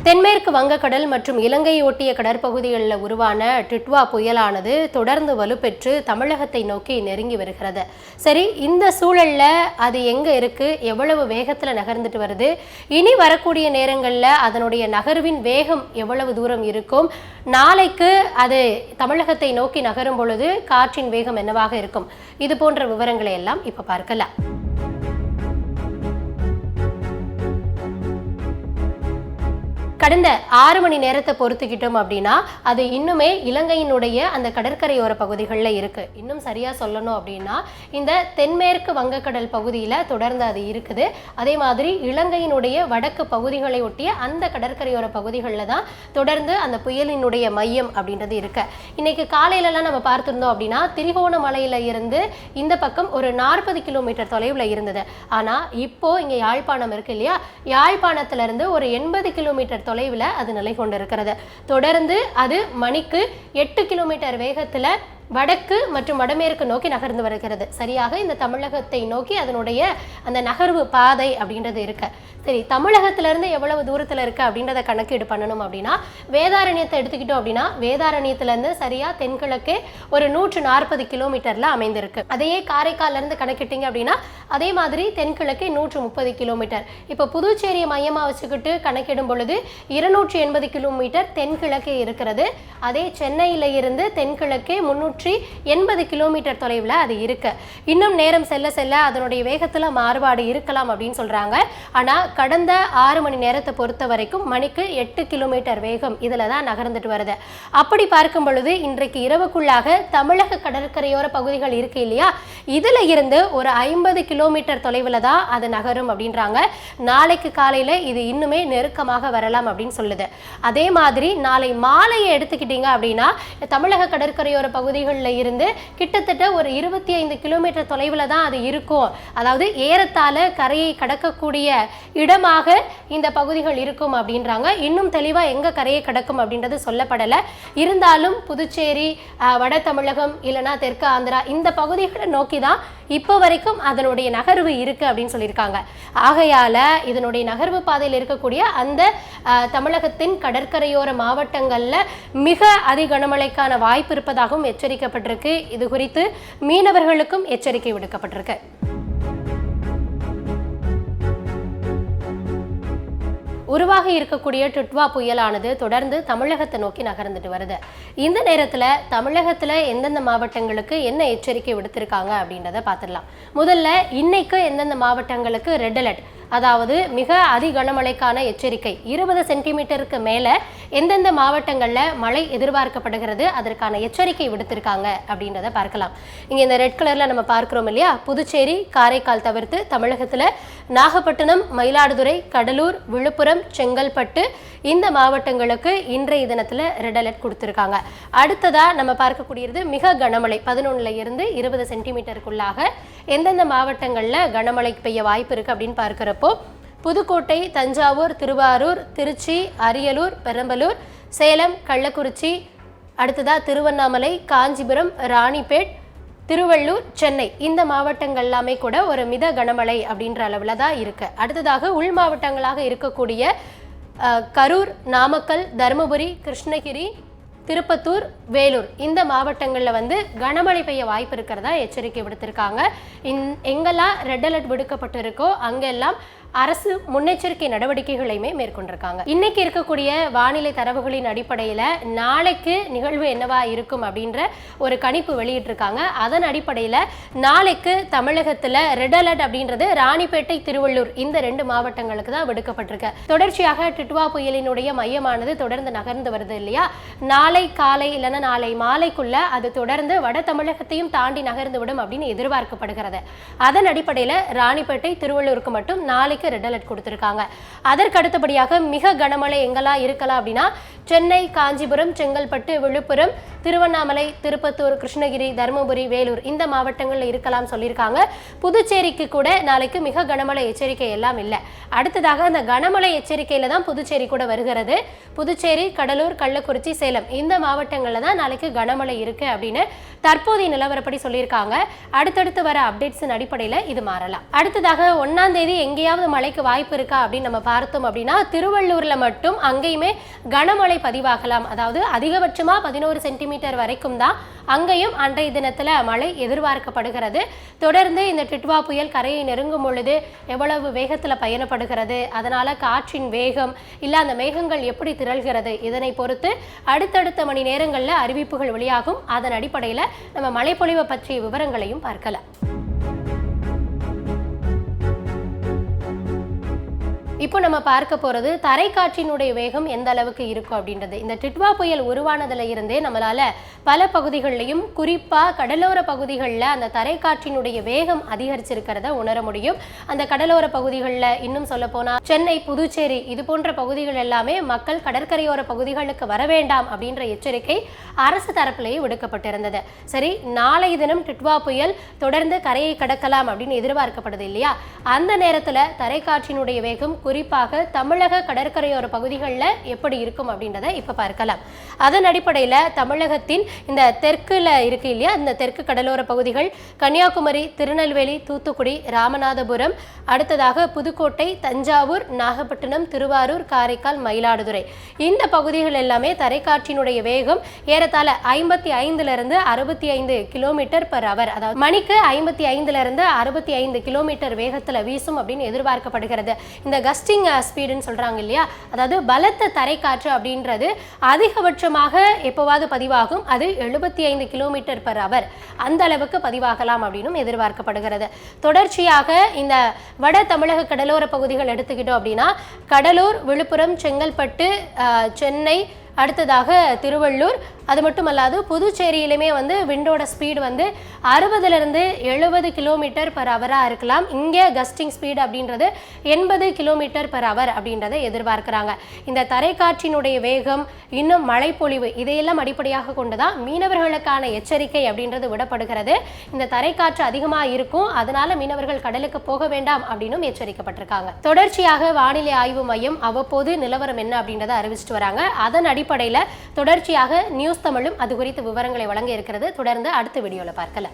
தென்மேற்கு வங்கக்கடல் மற்றும் இலங்கையை ஒட்டிய கடற்பகுதிகளில் உருவான டிட்வா புயலானது தொடர்ந்து வலுப்பெற்று தமிழகத்தை நோக்கி நெருங்கி வருகிறது. சரி, இந்த சூழல்ல அது எங்க இருக்கு, எவ்வளவு வேகத்துல நகர்ந்துட்டு வருது, இனி வரக்கூடிய நேரங்களில் அதனுடைய நகர்வின் வேகம் எவ்வளவு தூரம் இருக்கும், நாளைக்கு அது தமிழகத்தை நோக்கி நகரும் பொழுது காற்றின் வேகம் என்னவாக இருக்கும், இது போன்ற விவரங்களை எல்லாம் இப்ப பார்க்கலாம். கடந்த 6 மணி நேரத்தை பொறுத்துக்கிட்டோம் அப்படின்னா அது இன்னுமே இலங்கையினுடைய அந்த கடற்கரையோர பகுதிகளில் இருக்கு. இன்னும் சரியா சொல்லணும் அப்படின்னா இந்த தென்மேற்கு வங்கக்கடல் பகுதியில் தொடர்ந்து அது இருக்குது. அதே மாதிரி இலங்கையினுடைய வடக்கு பகுதிகளை ஒட்டிய அந்த கடற்கரையோர பகுதிகளில் தான் தொடர்ந்து அந்த புயலினுடைய மையம் அப்படின்றது இருக்கு. இன்னைக்கு காலையிலலாம் நம்ம பார்த்துருந்தோம் அப்படின்னா திரிகோணமலையில இருந்து இந்த பக்கம் ஒரு 40 கிலோமீட்டர் தொலைவில் இருந்தது. ஆனா இப்போ இங்க யாழ்ப்பாணம் இருக்கு இல்லையா, யாழ்ப்பாணத்துல இருந்து ஒரு 80 கிலோமீட்டர் தொலைவில் அது நிலை கொண்டிருக்கிறது. தொடர்ந்து அது மணிக்கு 8 கிலோமீட்டர் வேகத்துல வடக்கு மற்றும் வடமேற்கு நோக்கி நகர்ந்து வருகிறது. சரியாக இந்த தமிழகத்தை நோக்கி அதனுடைய அந்த நகர்வு பாதை அப்படின்றது இருக்கு. சரி, தமிழகத்திலிருந்து எவ்வளவு தூரத்தில் இருக்கு அப்படின்றத கணக்கீடு பண்ணணும் அப்படின்னா வேதாரண்யத்தை எடுத்துக்கிட்டோம் அப்படின்னா வேதாரண்யத்திலேருந்து சரியா தென்கிழக்கே ஒரு 140 கிலோமீட்டர்ல அமைந்திருக்கு. அதையே காரைக்கால்ல இருந்து கணக்கிட்டீங்க அப்படின்னா அதே மாதிரி தென்கிழக்கே 130 கிலோமீட்டர். இப்போ புதுச்சேரியை மையமாக வச்சுக்கிட்டு கணக்கிடும் பொழுது 280 கிலோமீட்டர் தென்கிழக்கே இருக்கிறது. அதே சென்னையில இருந்து தென்கிழக்கே 380 கிலோமீட்டர் தொலைவில் அது இருக்கு. இன்னும் நேரம் செல்ல செல்ல அதனுடைய வேகத்துல மாறுபாடு இருக்கலாம் அப்படின்னு சொல்றாங்க. ஆனா கடந்த 6 மணி நேரத்தை பொறுத்த வரைக்கும் மணிக்கு 8 கிலோமீட்டர் வேகம் இதுல தான் நகர்ந்துட்டு வருது. அப்படி பார்க்கும் பொழுது இன்றைக்கு இரவுக்குள்ளாக தமிழக கடற்கரையோர பகுதிகள் இருக்கு இல்லையா, இதுல இருந்து ஒரு 50 கிலோமீட்டர் தொலைவில் தான் அது நகரும் அப்படின்றாங்க. நாளைக்கு காலையில இது இன்னுமே நெருக்கமாக வரலாம் அப்படின்னு சொல்லுது. அதே மாதிரி நாளை மாலையை எடுத்துக்கிட்டீங்க அப்படின்னா தமிழக கடற்கரையோர பகுதிகளில் இருந்து கிட்டத்தட்ட ஒரு 25 கிலோமீட்டர் தொலைவில் தான் அது இருக்கும். அதாவது ஏறத்தாழ கரையை கடக்கக்கூடிய இடமாக இந்த பகுதிகள் இருக்கும் அப்படின்றாங்க. இன்னும் தெளிவாக எங்க கரையை கடக்கும் அப்படின்றது சொல்லப்படலை. இருந்தாலும் புதுச்சேரி, வட தமிழகம் இல்லைனா தெற்கு ஆந்திரா இந்த பகுதிகளை நோக்கி தான் இப்போ வரைக்கும் அதனுடைய நகர்வு இருக்கு அப்படின்னு சொல்லியிருக்காங்க. ஆகையால இதனுடைய நகர்வு பாதையில் இருக்கக்கூடிய அந்த தமிழகத்தின் கடற்கரையோர மாவட்டங்கள்ல மிக அதிக கனமழைக்கான வாய்ப்பு இருப்பதாகவும் எச்சரிக்கப்பட்டிருக்கு. இது குறித்து மீனவர்களுக்கும் எச்சரிக்கை விடுக்கப்பட்டிருக்கு. உருவாகி இருக்கக்கூடிய டிட்வா புயலானது தொடர்ந்து தமிழகத்தை நோக்கி நகர்ந்துட்டு வருது. இந்த நேரத்தில் தமிழகத்தில் எந்தெந்த மாவட்டங்களுக்கு என்ன எச்சரிக்கை விடுத்திருக்காங்க அப்படின்றத பார்த்துடலாம். முதல்ல இன்னைக்கு எந்தெந்த மாவட்டங்களுக்கு ரெட் அலர்ட், அதாவது மிக அதி கனமழைக்கான எச்சரிக்கை 20 சென்டிமீட்டருக்கு மேலே எந்தெந்த மாவட்டங்களில் மழை எதிர்பார்க்கப்படுகிறது அதற்கான எச்சரிக்கை விடுத்திருக்காங்க அப்படின்றத பார்க்கலாம். இங்கே இந்த ரெட் கலரில் நம்ம பார்க்குறோம் இல்லையா, புதுச்சேரி, காரைக்கால் தவிர்த்து தமிழகத்தில் நாகப்பட்டினம், மயிலாடுதுறை, கடலூர், விழுப்புரம், செங்கல்பட்டு இந்த மாவட்டங்களுக்கு இன்றைய தினத்தில் ரெட் அலர்ட் கொடுத்துருக்காங்க. அடுத்ததாக நம்ம பார்க்கக்கூடியது மிக கனமழை 11 இருந்து 20 சென்டிமீட்டருக்குள்ளாக எந்தெந்த மாவட்டங்களில் கனமழை பெய்ய வாய்ப்பு இருக்குது அப்படின்னு பார்க்குறப்போ புதுக்கோட்டை, தஞ்சாவூர், திருவாரூர், திருச்சி, அரியலூர், பெரம்பலூர், சேலம், கள்ளக்குறிச்சி, அடுத்ததாக திருவண்ணாமலை, காஞ்சிபுரம், ராணிப்பேட், திருவள்ளூர், சென்னை இந்த மாவட்டங்கள் எல்லாமே கூட ஒரு மித கனமழை அப்படின்ற அளவில் தான் இருக்கு. அடுத்ததாக உள் மாவட்டங்களாக இருக்கக்கூடிய கரூர், நாமக்கல், தருமபுரி, கிருஷ்ணகிரி, திருப்பத்தூர், வேலூர் இந்த மாவட்டங்களில் கனமழை பெய்ய வாய்ப்பு இருக்கிறதா எச்சரிக்கை விடுத்திருக்காங்க. எங்கெல்லாம் ரெட் அலர்ட் விடுக்கப்பட்டிருக்கோ அங்கெல்லாம் அரசு முன்னெச்சரிக்கை நடவடிக்கைகளையுமே மேற்கொண்டிருக்காங்க. இன்னைக்கு இருக்கக்கூடிய வானிலை தரவுகளின் அடிப்படையில் நாளைக்கு நிகழ்வு என்னவா இருக்கும் அப்படின்ற ஒரு கணிப்பு வெளியிட்டிருக்காங்க. அதன் அடிப்படையில் நாளைக்கு தமிழகத்தில் ரெட் அலர்ட் அப்படின்றது ராணிப்பேட்டை, திருவள்ளூர் இந்த 2 மாவட்டங்களுக்கு தான் விடுக்கப்பட்டிருக்கு. தொடர்ச்சியாக டிட்வா புயலினுடைய மையமானது தொடர்ந்து நகர்ந்து வருது இல்லையா, நாளை காலை இல்லைன்னா நாளை மாலைக்குள்ள அது தொடர்ந்து வட தமிழகத்தையும் தாண்டி நகர்ந்து விடும் அப்படின்னு எதிர்பார்க்கப்படுகிறது. அதன் அடிப்படையில் ராணிப்பேட்டை, திருவள்ளூருக்கு மட்டும் நாளைக்கு ரெட் அலர்ட் கொடுத்திருக்காங்க. அதற்கு அடுத்தபடியாக மிக கனமழை எங்கெல்லாம் இருக்கலாம் அப்படின்னா சென்னை, காஞ்சிபுரம், செங்கல்பட்டு, விழுப்புரம், திருவண்ணாமலை, திருப்பத்தூர், கிருஷ்ணகிரி, தருமபுரி, வேலூர் இந்த மாவட்டங்களில் இருக்கலாம் சொல்லியிருக்காங்க. புதுச்சேரிக்கு கூட நாளைக்கு மிக கனமழை எச்சரிக்கை எல்லாம் இல்லை. அடுத்ததாக அந்த கனமழை எச்சரிக்கையில தான் புதுச்சேரி கூட வருகிறது. புதுச்சேரி, கடலூர், கள்ளக்குறிச்சி, சேலம் இந்த மாவட்டங்களில் தான் நாளைக்கு கனமழை இருக்கு அப்படின்னு தற்போதைய நிலவரப்படி சொல்லியிருக்காங்க. அடுத்தடுத்து வர அப்டேட்ஸின் அடிப்படையில் இது மாறலாம். அடுத்ததாக 1ஆம் தேதி எங்கேயாவது மழைக்கு வாய்ப்பு இருக்கா அப்படின்னு நம்ம பார்த்தோம் அப்படின்னா திருவள்ளூர்ல மட்டும் அங்கேயுமே கனமழை பதிவாகலாம். அதாவது அதிகபட்சமா 11 சென்டிமீட்டர் வரைக்கும் தான் அங்கேயும் அன்றைய தினத்துல மழை எதிர்பார்க்கப்படுகிறது. தொடர்ந்து இந்த டிட்வா புயல் கரையை நெருங்கும் பொழுது எவ்வளவு வேகத்துல பயணப்படுகிறது, அதனால காற்றின் வேகம் இல்ல அந்த மேகங்கள் எப்படி திரள்கிறது, இதனை பொறுத்து அடுத்தடுத்த மணி நேரங்கள்ல அறிவிப்புகள் வெளியாகும். அதன் அடிப்படையில நம்ம மழைப்பொழிவை பற்றிய விவரங்களையும் பார்க்கலாம். இப்போ நம்ம பார்க்க போறது தரைக்காற்றினுடைய வேகம் எந்த அளவுக்கு இருக்கும் அப்படின்றது. இந்த டிட்வா புயல் உருவானதுல இருந்தே நம்மளால பல பகுதிகளிலையும் குறிப்பா கடலோர பகுதிகளில் அந்த தரைக்காற்றினுடைய வேகம் அதிகரிச்சிருக்கிறத உணர முடியும். அந்த கடலோர பகுதிகளில் இன்னும் சொல்ல போனா சென்னை, புதுச்சேரி இது போன்ற பகுதிகள் எல்லாமே மக்கள் கடற்கரையோர பகுதிகளுக்கு வர வேண்டாம் அப்படின்ற எச்சரிக்கை அரசு தரப்பிலேயே விடுக்கப்பட்டிருந்தது. சரி, நாளைய தினம் டிட்வா புயல் தொடர்ந்து கரையை கடக்கலாம் அப்படின்னு எதிர்பார்க்கப்படுது இல்லையா? அந்த நேரத்துல தரைக்காற்றினுடைய வேகம் குறிப்பாக தமிழக கடற்கரையோர பகுதிகளில் எப்படி இருக்கும் அப்படின்றத இப்ப பார்க்கலாம். அதன் அடிப்படையில் தமிழகத்தின் இந்த தெற்குல இருக்கு இல்லையா, இந்த தெற்கு கடலோர பகுதிகள் கன்னியாகுமரி, திருநெல்வேலி, தூத்துக்குடி, ராமநாதபுரம், அடுத்ததாக புதுக்கோட்டை, தஞ்சாவூர், நாகப்பட்டினம், திருவாரூர், காரைக்கால், மயிலாடுதுறை இந்த பகுதிகள் எல்லாமே தரைக்காற்றினுடைய வேகம் ஏறத்தாழ 55 65 கிலோமீட்டர் பர் அவர், அதாவது மணிக்கு 55 65 கிலோமீட்டர் வேகத்துல வீசும் அப்படின்னு எதிர்பார்க்கப்படுகிறது. இந்த கஸ்டிங் ஸ்பீடுன்னு சொல்றாங்க இல்லையா, அதாவது பலத்த தரைக்காற்று அப்படின்றது அதிகபட்சமாக எப்போவாது பதிவாகும். அது 75 கிலோமீட்டர் பர் அவர் அந்த அளவுக்கு பதிவாகலாம் அப்படின்னு எதிர்பார்க்கப்படுகிறது. தொடர்ச்சியாக இந்த வட தமிழக கடலோர பகுதிகள் எடுத்துக்கிட்டோம் அப்படின்னா கடலூர், விழுப்புரம், செங்கல்பட்டு, சென்னை, அடுத்ததாக திருவள்ளூர், அது மட்டுமல்லாது புதுச்சேரியிலுமே விண்டோட ஸ்பீடு 60 70 கிலோமீட்டர் பர் அவராக இருக்கலாம். இங்கே கஸ்டிங் ஸ்பீடு அப்படின்றது 80 கிலோமீட்டர் பர் அவர் அப்படின்றத எதிர்பார்க்குறாங்க. இந்த தரைக்காற்றினுடைய வேகம், இன்னும் மழைப்பொழிவு இதையெல்லாம் அடிப்படையாக கொண்டுதான் மீனவர்களுக்கான எச்சரிக்கை அப்படின்றது விடப்படுகிறது. இந்த தரைக்காற்று அதிகமாக இருக்கும், அதனால மீனவர்கள் கடலுக்கு போக வேண்டாம் அப்படின்னு எச்சரிக்கப்பட்டிருக்காங்க. தொடர்ச்சியாக வானிலை ஆய்வு மையம் அவ்வப்போது நிலவரம் என்ன அப்படின்றத அறிவிச்சிட்டு வராங்க. அதன் அடிப்படையில் தொடர்ச்சியாக நியூஸ் தமிழும் அது குறித்த விவரங்களை வழங்க இருக்கிறது. தொடர்ந்து அடுத்த வீடியோல பார்க்கலாம்.